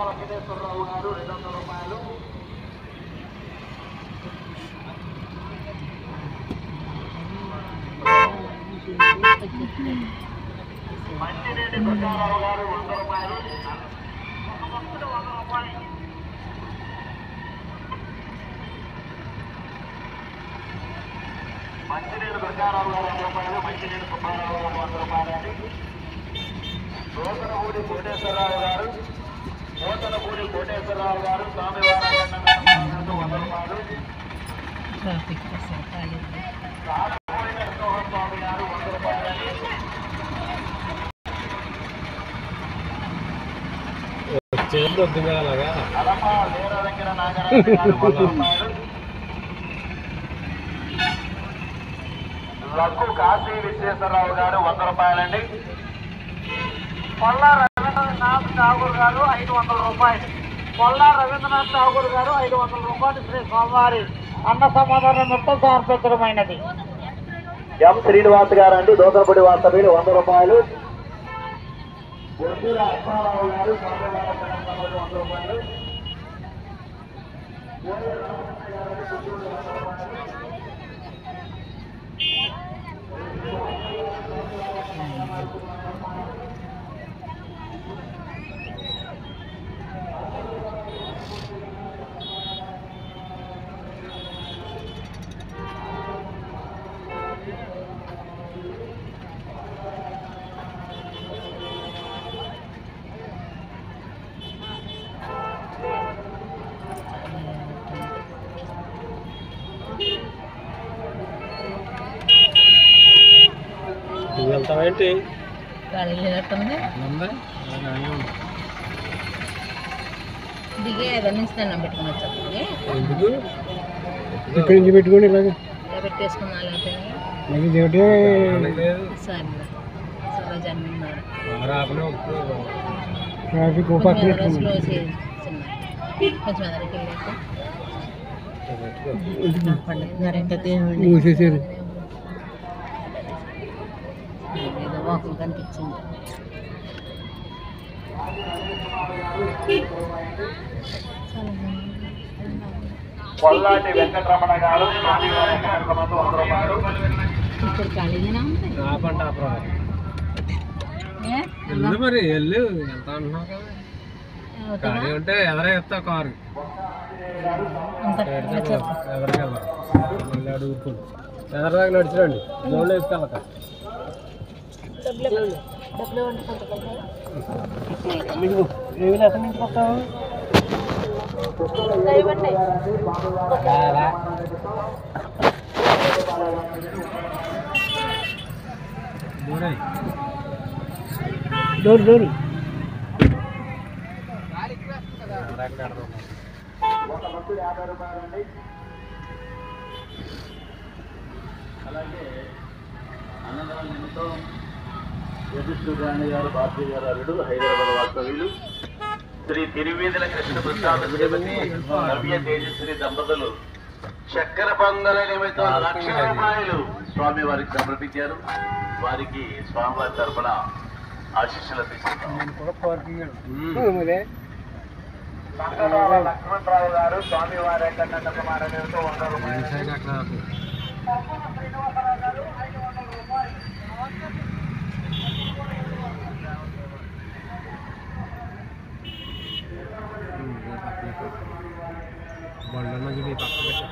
వెంకటేశ్వరరావు గారు 200 రూపాయలు. మంచినేని దుర్గారావు గారు 100 రూపాయలు. ఒక భక్తుడు 100 రూపాయలు. మంచినేని దుర్గారావు గారు 100 రూపాయలు. మంచినేని సుబ్బారావు గారు 100 రూపాయలు. నూతనపూడి కోటేశ్వరరావు గారు స్వామివారి 100 రూపాయలు. రాకపోయిన స్వామి గారు 100 రూపాయలు. అలప లేర దగ్గర నాగరాజు గారు 100 రూపాయలు. లక్కు కాశీ విశ్వేశ్వరరావు గారు 100 రూపాయలండి. పొల్లా రవీంద్రనాథ్ ఠాగూర్ గారు 500 రూపాయలు. పొల్లా రవీంద్రనాథ్ ఠాగూర్ గారు 500 రూపాయలు. శ్రీ స్వామివారి అన్న సమాధానం మొత్తం సమర్పించడమైనది. ఎం శ్రీనివాస్ గారు అండి దోసరపూడి వాస్తవ్యులు 100 రూపాయలు. అప్పారావు గారు 100 రూపాయలు. వెళ్తామేంటి దిగే దగ్గర నుంచి దండం పెట్టుకుని వచ్చామండి. ఇక్కడి నుంచి పెట్టుకోండి ఇలాగ పెట్టేసుకున్నా ట్రాఫిక్ కొంచెం ఎదరికి వెళ్ళాక మూసేసారు. ఏదో వాకులు కనిపించింది. పొల్లాటి వెంకటరమణ గారు స్వామివారి 100 రూపాయలు. ఇక్కడ ఖాళీగానే ఉంది మరి వెళ్ళు ఎంత అంటున్నావు కదా ఖాళీ ఉంటే ఎదరే ఇస్తా కారు ఎవరికి మళ్ళీ అడుగుతుంది ఎదరదాకా నడిచిరండి జోళ్ళు వేసుకెళ్ళక ఏమి ఎక్కడి నుంచి వస్తావు డోర్ డోర్ ఒక భక్తుడు 50 రూపాయలండి. అలాగే అన్నదాన నిమిత్తం యశస్వి గాంధీ గారు భారతీయ గారు అల్లుడు హైదరాబాద్ వాస్తవ్యులు శ్రీ తిరువీధుల కృష్ణ ప్రసాద్ శ్రీమతి నవ్య తేజశ్రీ దంపతులు చక్కెర పొంగల నిమిత్తం 1,00,000 రూపాయలు స్వామి వారికి సమర్పించారు. వారికి స్వామివారి తరఫున ఆశీస్సులు లక్ష్మణరావు గారు స్వామివారి వెంకన్న కుమార 100 రూపాయలు. బళ్ళ పక్క పెట్ట